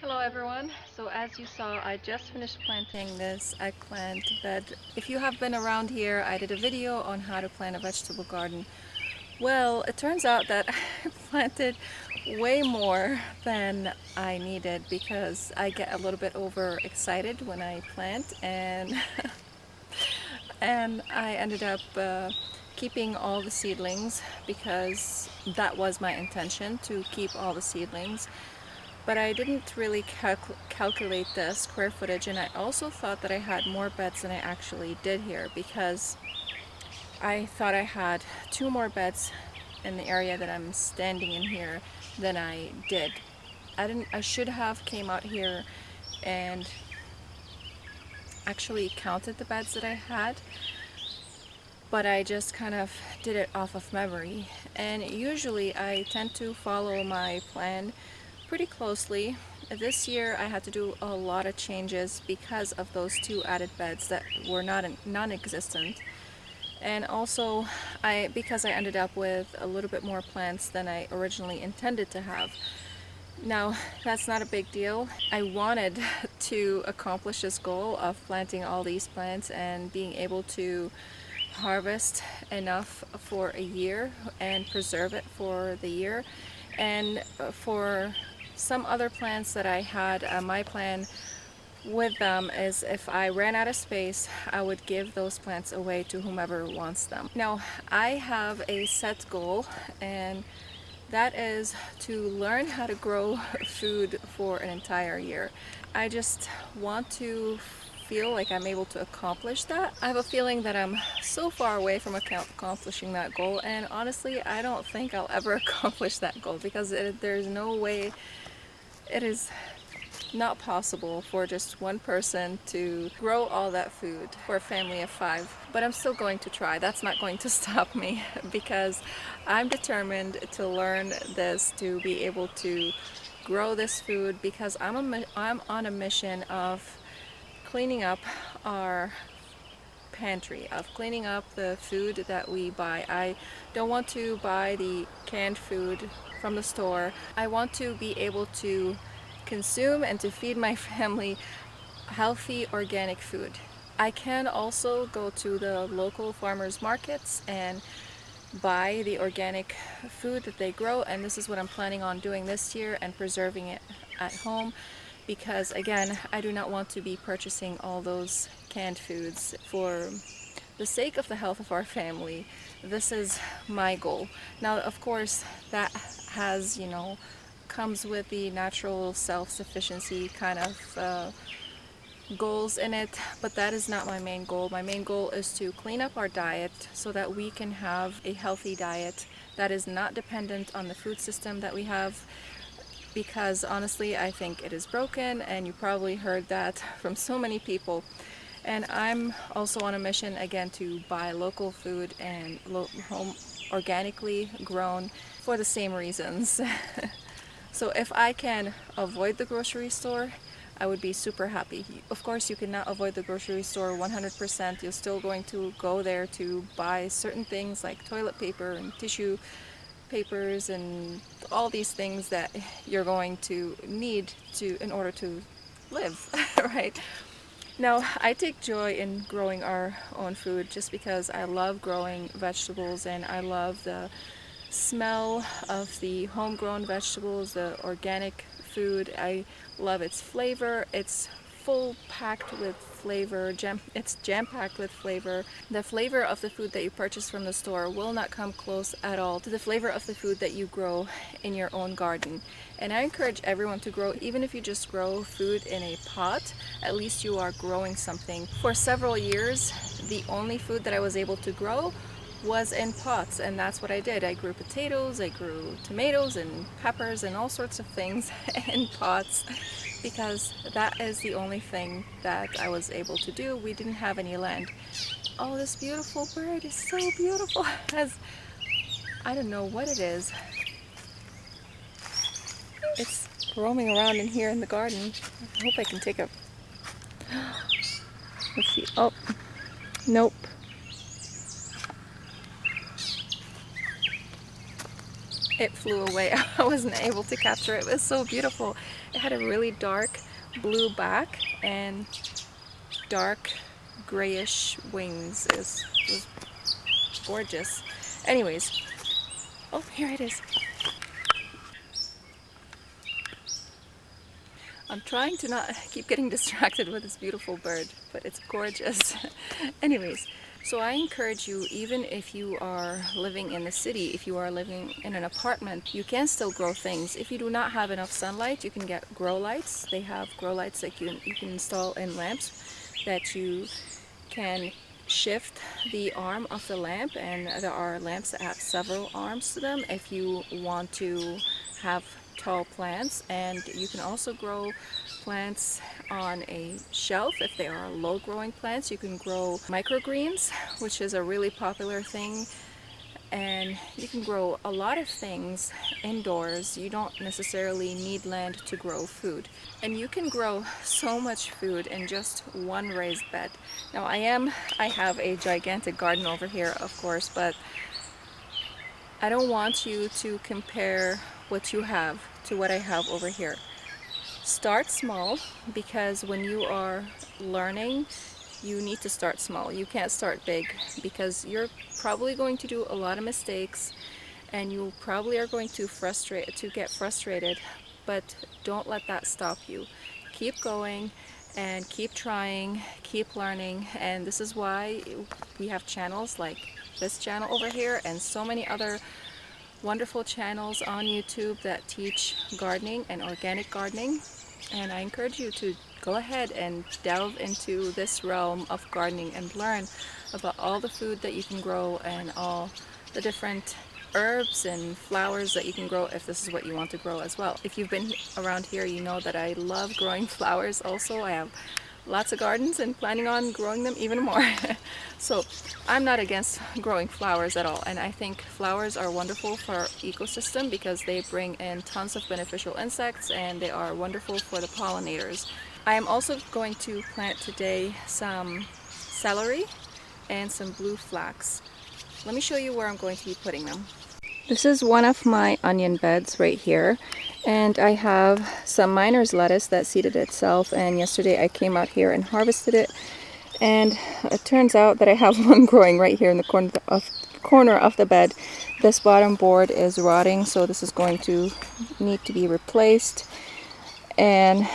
Hello everyone. So as you saw, I just finished planting this eggplant bed. If you have been around here, I did a video on how to plant a vegetable garden. Well, it turns out that I planted way more than I needed because I get a little bit overexcited when I plant, and and I ended up keeping all the seedlings because that was my intention, to keep all the seedlings. But I didn't really calculate the square footage, and I also thought that I had more beds than I actually did here, because I thought I had 2 more beds in the area that I'm standing in here than I did. I should have came out here and actually counted the beds that I had, but I just kind of did it off of memory. And usually I tend to follow my plan pretty closely. This year I had to do a lot of changes because of those 2 added beds that were non-existent. And also because I ended up with a little bit more plants than I originally intended to have. Now, that's not a big deal. I wanted to accomplish this goal of planting all these plants and being able to harvest enough for a year and preserve it for the year. And for some other plants that I had, my plan with them is if I ran out of space, I would give those plants away to whomever wants them. Now, I have a set goal, and that is to learn how to grow food for an entire year. I just want to feel like I'm able to accomplish that. I have a feeling that I'm so far away from accomplishing that goal, and honestly I don't think I'll ever accomplish that goal, because there's no way, it is not possible for just one person to grow all that food for a family of 5. But I'm still going to try. That's not going to stop me, because I'm determined to learn this, to be able to grow this food, because I'm on a mission of cleaning up our pantry, of cleaning up the food that we buy. I don't want to buy the canned food from the store. I want to be able to consume and to feed my family healthy organic food. I can also go to the local farmers markets and buy the organic food that they grow, and this is what I'm planning on doing this year and preserving it at home, because again, I do not want to be purchasing all those canned foods. For the sake of the health of our family, this is my goal. Now, of course, that has, comes with the natural self-sufficiency kind of goals in it, but that is not my main goal. My main goal is to clean up our diet so that we can have a healthy diet that is not dependent on the food system that we have, because honestly I think it is broken, and you probably heard that from so many people. And I'm also on a mission again to buy local food and home organically grown for the same reasons. So if I can avoid the grocery store, I would be super happy. Of course, you cannot avoid the grocery store 100%. You're still going to go there to buy certain things like toilet paper and tissue papers and all these things that you're going to need in order to live, right? Now, I take joy in growing our own food just because I love growing vegetables, and I love the smell of the homegrown vegetables, the organic food. I love its flavor. It's full packed with flavor. It's jam-packed with flavor. The flavor of the food that you purchase from the store will not come close at all to the flavor of the food that you grow in your own garden. And I encourage everyone to grow, even if you just grow food in a pot, at least you are growing something. For several years, the only food that I was able to grow was in pots, and that's what I did. I grew potatoes, I grew tomatoes and peppers and all sorts of things in pots, because that is the only thing that I was able to do. We didn't have any land. Oh, this beautiful bird is so beautiful. I don't know what it is. It's roaming around in here in the garden. I hope I can take a... Let's see. Oh, nope. It flew away. I wasn't able to capture it. It was so beautiful. It had a really dark blue back and dark grayish wings. It was gorgeous. Anyways, oh, here it is. I'm trying to not keep getting distracted with this beautiful bird, but it's gorgeous. Anyways, so I encourage you, even if you are living in the city, if you are living in an apartment, you can still grow things. If you do not have enough sunlight, you can get grow lights. They have grow lights that you can install in lamps that you can shift the arm of the lamp, and there are lamps that have several arms to them if you want to have tall plants. And you can also grow plants on a shelf if they are low growing plants. You can grow microgreens, which is a really popular thing, and you can grow a lot of things indoors. You don't necessarily need land to grow food, and you can grow so much food in just one raised bed. Now I have a gigantic garden over here, of course, but I don't want you to compare what you have to what I have over here. Start small, because when you are learning, you need to start small. You can't start big, because you're probably going to do a lot of mistakes and you probably are going to get frustrated, but don't let that stop you. Keep going and keep trying, keep learning. And this is why we have channels like this channel over here and so many other wonderful channels on YouTube that teach gardening and organic gardening. And I encourage you to go ahead and delve into this realm of gardening and learn about all the food that you can grow and all the different herbs and flowers that you can grow, if this is what you want to grow as well. If you've been around here, you know that I love growing flowers also. I have lots of gardens and planning on growing them even more. So I'm not against growing flowers at all, and I think flowers are wonderful for our ecosystem because they bring in tons of beneficial insects and they are wonderful for the pollinators. I am also going to plant today some celery and some blue flax. Let me show you where I'm going to be putting them. This is one of my onion beds right here, and I have some miner's lettuce that seeded itself, and yesterday I came out here and harvested it, and it turns out that I have one growing right here in the corner of the bed. This bottom board is rotting, so this is going to need to be replaced. And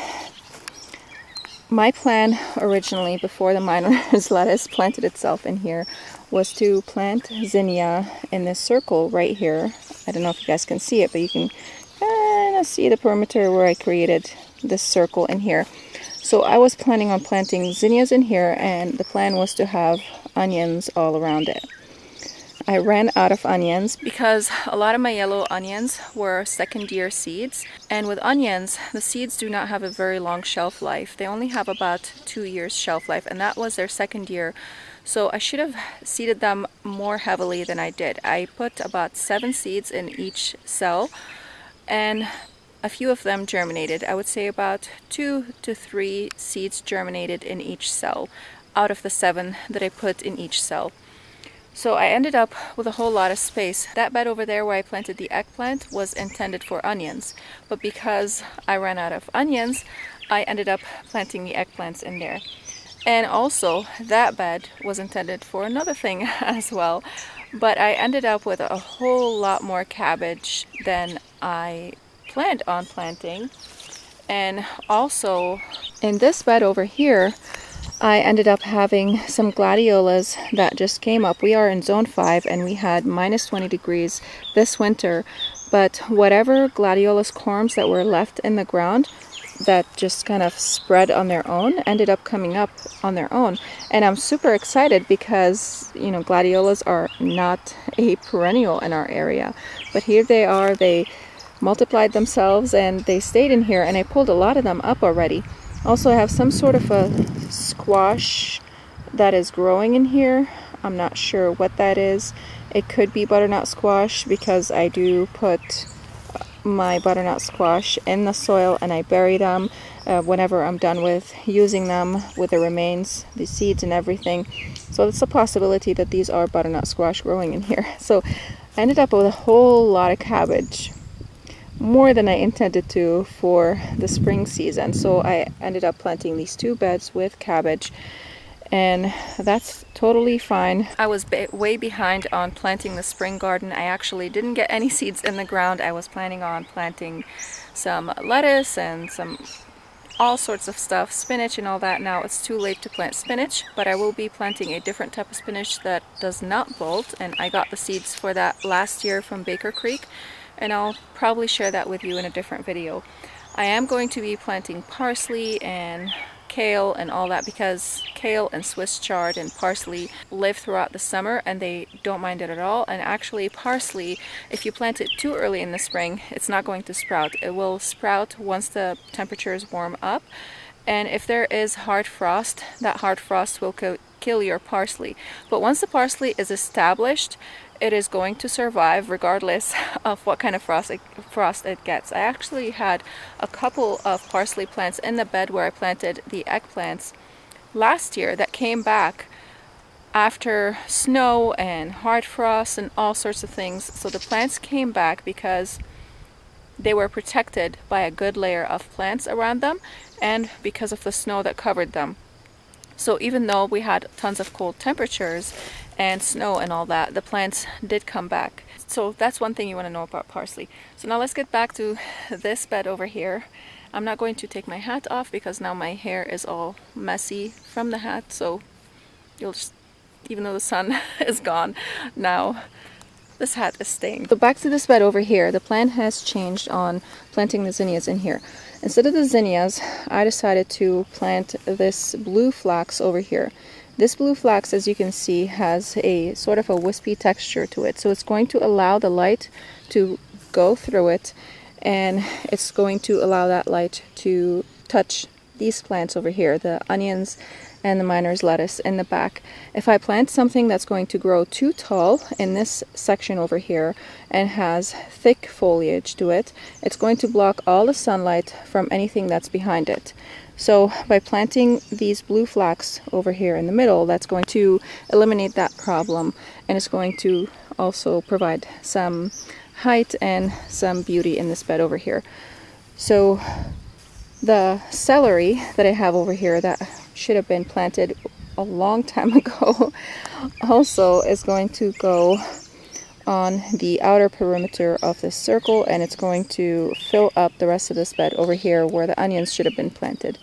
my plan originally, before the miner's lettuce planted itself in here, was to plant zinnia in this circle right here. I don't know if you guys can see it, but you can kind of see the perimeter where I created this circle in here. So I was planning on planting zinnias in here, and the plan was to have onions all around it. I ran out of onions because a lot of my yellow onions were second year seeds, and with onions the seeds do not have a very long shelf life. They only have about 2 years shelf life, and that was their second year. So I should have seeded them more heavily than I did. I put about 7 seeds in each cell, and a few of them germinated. I would say about 2 to 3 seeds germinated in each cell out of the 7 that I put in each cell. So I ended up with a whole lot of space. That bed over there where I planted the eggplant was intended for onions, but because I ran out of onions, I ended up planting the eggplants in there. And also that bed was intended for another thing as well, but I ended up with a whole lot more cabbage than I planned on planting. And also in this bed over here, I ended up having some gladiolas that just came up. We are in zone 5 and we had minus 20 degrees this winter, but whatever gladiolus corms that were left in the ground that just kind of spread on their own ended up coming up on their own. And I'm super excited because, you know, gladiolas are not a perennial in our area, but here they are. They multiplied themselves and they stayed in here, and I pulled a lot of them up already. Also, I have some sort of a squash that is growing in here. I'm not sure what that is. It could be butternut squash because I do put my butternut squash in the soil and I bury them whenever I'm done with using them with the remains, the seeds and everything. So it's a possibility that these are butternut squash growing in here. So I ended up with a whole lot of cabbage, more than I intended to for the spring season. So I ended up planting these 2 beds with cabbage, and that's totally fine. I was way behind on planting the spring garden. I actually didn't get any seeds in the ground. I was planning on planting some lettuce and some all sorts of stuff, spinach and all that. Now it's too late to plant spinach, but I will be planting a different type of spinach that does not bolt, and I got the seeds for that last year from Baker Creek, and I'll probably share that with you in a different video. I am going to be planting parsley and kale and all that because kale and Swiss chard and parsley live throughout the summer and they don't mind it at all. And actually parsley, if you plant it too early in the spring, it's not going to sprout. It will sprout once the temperatures warm up, and if there is hard frost, that hard frost will kill your parsley. But once the parsley is established, it is going to survive regardless of what kind of frost it gets. I actually had a couple of parsley plants in the bed where I planted the eggplants last year that came back after snow and hard frost and all sorts of things. So the plants came back because they were protected by a good layer of plants around them and because of the snow that covered them. So even though we had tons of cold temperatures and snow and all that, the plants did come back. So that's one thing you want to know about parsley. So now let's get back to this bed over here. I'm not going to take my hat off because now my hair is all messy from the hat, so you'll just, even though the sun is gone now, this hat is staying. So back to this bed over here, the plan has changed on planting the zinnias in here. Instead of the zinnias, I decided to plant this blue flax over here. This blue flax, as you can see, has a sort of a wispy texture to it. So it's going to allow the light to go through it, and it's going to allow that light to touch these plants over here, the onions and the miner's lettuce in the back. If I plant something that's going to grow too tall in this section over here and has thick foliage to it, it's going to block all the sunlight from anything that's behind it. So by planting these blue flax over here in the middle, that's going to eliminate that problem, and it's going to also provide some height and some beauty in this bed over here. So the celery that I have over here that should have been planted a long time ago also is going to go on the outer perimeter of this circle, and it's going to fill up the rest of this bed over here where the onions should have been planted.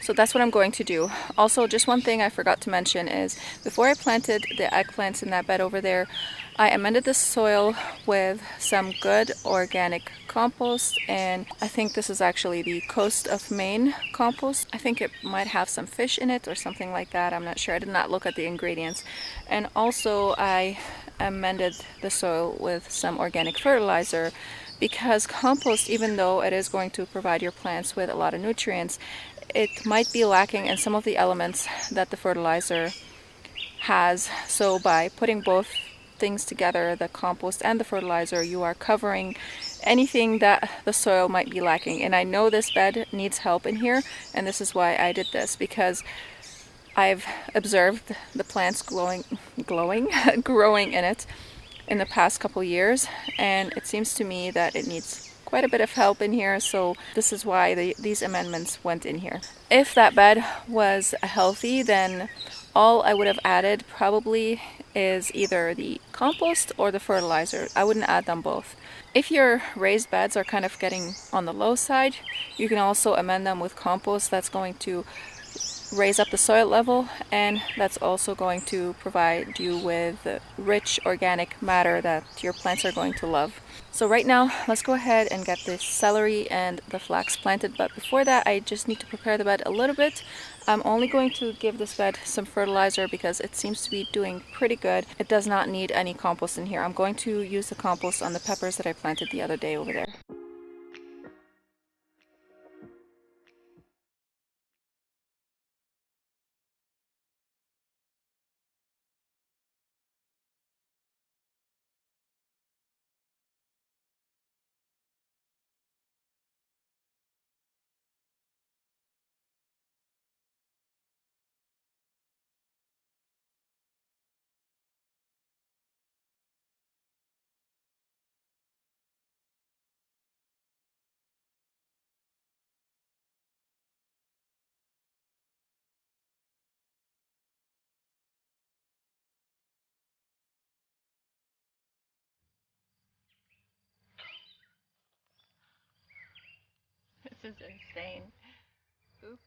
So that's what I'm going to do. Also, just one thing I forgot to mention is before I planted the eggplants in that bed over there, I amended the soil with some good organic compost, and I think this is actually the Coast of Maine compost. I think it might have some fish in it or something like that. I'm not sure. I did not look at the ingredients. And also I amended the soil with some organic fertilizer, because compost, even though it is going to provide your plants with a lot of nutrients, it might be lacking in some of the elements that the fertilizer has. So by putting both things together, the compost and the fertilizer, you are covering anything that the soil might be lacking. And I know this bed needs help in here, and this is why I did this, because I've observed the plants growing in it in the past couple years, and it seems to me that it needs quite a bit of help in here. So this is why these amendments went in here. If that bed was healthy, then all I would have added probably is either the compost or the fertilizer. I wouldn't add them both. If your raised beds are kind of getting on the low side, you can also amend them with compost. That's going to raise up the soil level, and that's also going to provide you with rich organic matter that your plants are going to love. So right now, let's go ahead and get the celery and the flax planted, but before that I just need to prepare the bed a little bit. I'm only going to give this bed some fertilizer because it seems to be doing pretty good. It does not need any compost in here. I'm going to use the compost on the peppers that I planted the other day over there. This is insane. Oops.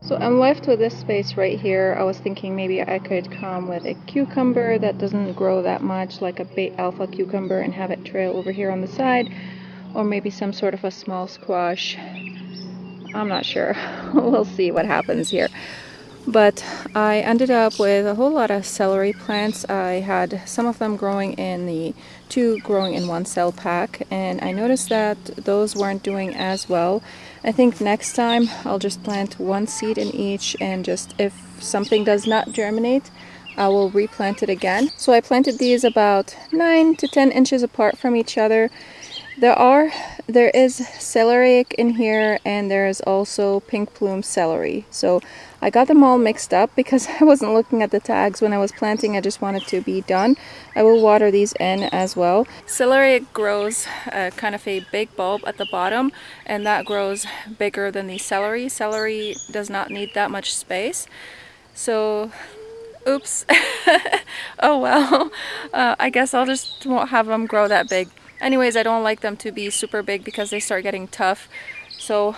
So I'm left with this space right here. I was thinking maybe I could come with a cucumber that doesn't grow that much, like a bait alpha cucumber, and have it trail over here on the side, or maybe some sort of a small squash. I'm not sure. We'll see what happens here. But I ended up with a whole lot of celery plants. I had some of them growing in the 2 growing in 1 cell pack, and I noticed that those weren't doing as well. I think next time I'll just plant 1 seed in each, and just if something does not germinate, I will replant it again. So I planted these about 9 to 10 inches apart from each other. There is celery in here, and there is also pink plume celery. So I got them all mixed up because I wasn't looking at the tags when I was planting. I just wanted to be done. I will water these in as well. Celery grows kind of a big bulb at the bottom, and that grows bigger than the celery. Celery does not need that much space. So oops. Oh well. I guess I'll just won't have them grow that big. Anyways, I don't like them to be super big because they start getting tough. So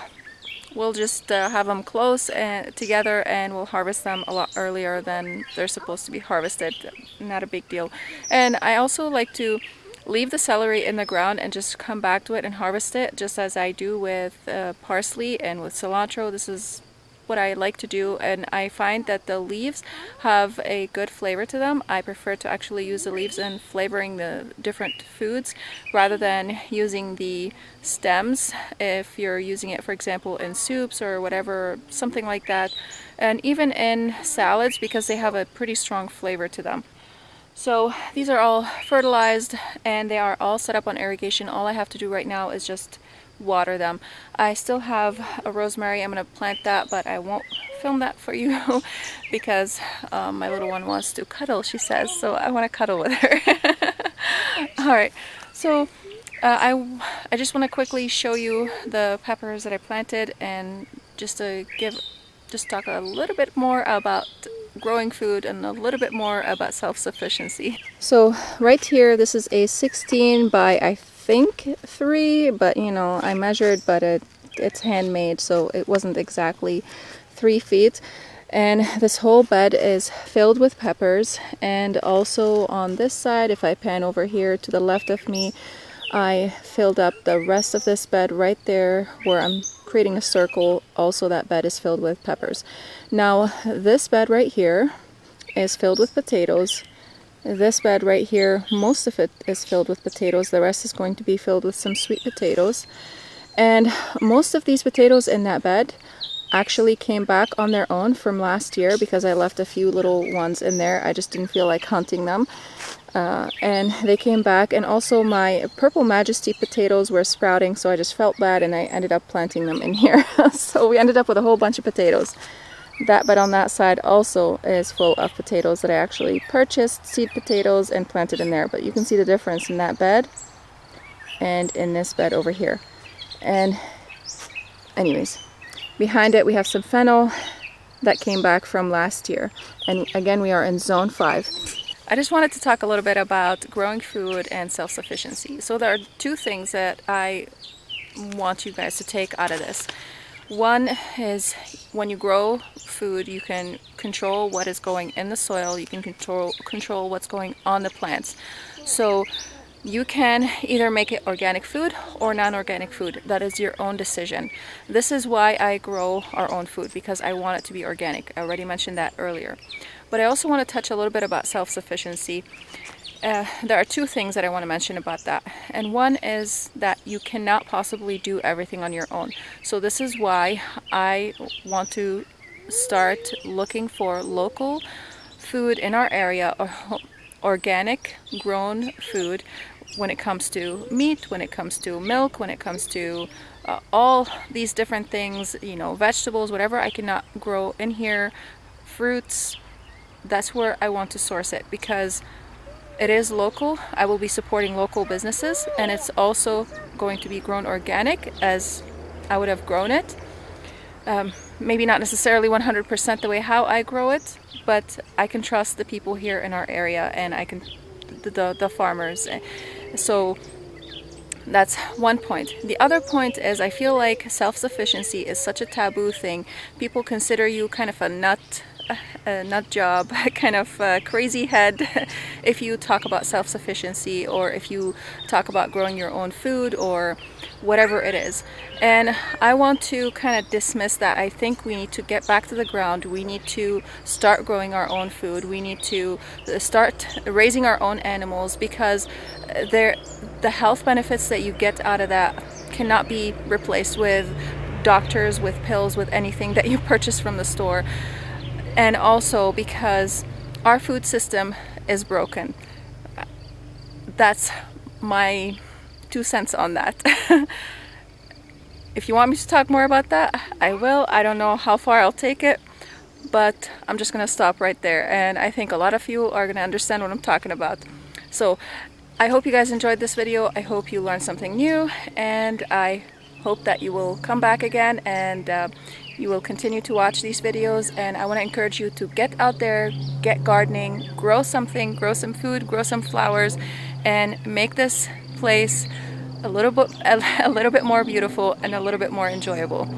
we'll just have them close and together, and we'll harvest them a lot earlier than they're supposed to be harvested. Not a big deal. And I also like to leave the celery in the ground and just come back to it and harvest it, just as I do with parsley and with cilantro. This is what I like to do, and I find that the leaves have a good flavor to them. I prefer to actually use the leaves in flavoring the different foods rather than using the stems if you're using it, for example, in soups or whatever, something like that, and even in salads because they have a pretty strong flavor to them. So these are all fertilized and they are all set up on irrigation. All I have to do right now is just water them. I still have a rosemary. I'm going to plant that, but I won't film that for you because my little one wants to cuddle, she says, so I want to cuddle with her. Alright, so I just want to quickly show you the peppers that I planted, and just to talk a little bit more about growing food and a little bit more about self-sufficiency. So right here, this is a 16 by I think 3, but you know, I measured, but it's handmade, so it wasn't exactly 3 feet. And this whole bed is filled with peppers. And also on this side, if I pan over here to the left of me, I filled up the rest of this bed right there where I'm creating a circle. Also, that bed is filled with peppers. Now this bed right here is filled with potatoes. This bed right here, most of it is filled with potatoes. The rest is going to be filled with some sweet potatoes. And most of these potatoes in that bed actually came back on their own from last year because I left a few little ones in there. I just didn't feel like hunting them. And they came back, and also my Purple Majesty potatoes were sprouting, so I just felt bad and I ended up planting them in here. So we ended up with a whole bunch of potatoes. That bed on that side also is full of potatoes that I actually purchased, seed potatoes, and planted in there. But you can see the difference in that bed and in this bed over here. And anyways, behind it we have some fennel that came back from last year. And again, we are in zone 5. I just wanted to talk a little bit about growing food and self-sufficiency. So there are two things that I want you guys to take out of this. One is when you grow food, you can control what is going in the soil, you can control what's going on the plants. So you can either make it organic food or non-organic food. That is your own decision. This is why I grow our own food, because I want it to be organic. I already mentioned that earlier. But I also want to touch a little bit about self-sufficiency. There are two things that I want to mention about that. And one is that you cannot possibly do everything on your own. So this is why I want to start looking for local food in our area, or organic grown food, when it comes to meat, when it comes to milk, when it comes to all these different things, you know, vegetables, whatever I cannot grow in here, fruits. That's where I want to source it, because it is local. I will be supporting local businesses, and it's also going to be grown organic as I would have grown it. Maybe not necessarily 100% the way how I grow it, but I can trust the people here in our area, and I can the farmers. So that's one point. The other point is I feel like self-sufficiency is such a taboo thing. People consider you kind of a nut job, kind of crazy head if you talk about self-sufficiency, or if you talk about growing your own food, or whatever it is. And I want to kind of dismiss that. I think we need to get back to the ground. We need to start growing our own food. We need to start raising our own animals, because the health benefits that you get out of that cannot be replaced with doctors, with pills, with anything that you purchase from the store. And also because our food system is broken. That's my 2 cents on that. If you want me to talk more about that, I will. I don't know how far I'll take it, but I'm just gonna stop right there. And I think a lot of you are gonna understand what I'm talking about. So I hope you guys enjoyed this video. I hope you learned something new, and I hope that you will come back again, and you will continue to watch these videos. And I want to encourage you to get out there, get gardening, grow something, grow some food, grow some flowers, and make this place a little bit more beautiful and a little bit more enjoyable.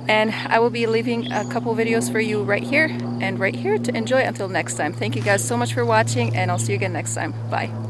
And I will be leaving a couple videos for you right here and right here to enjoy until next time. Thank you guys so much for watching, and I'll see you again next time. Bye.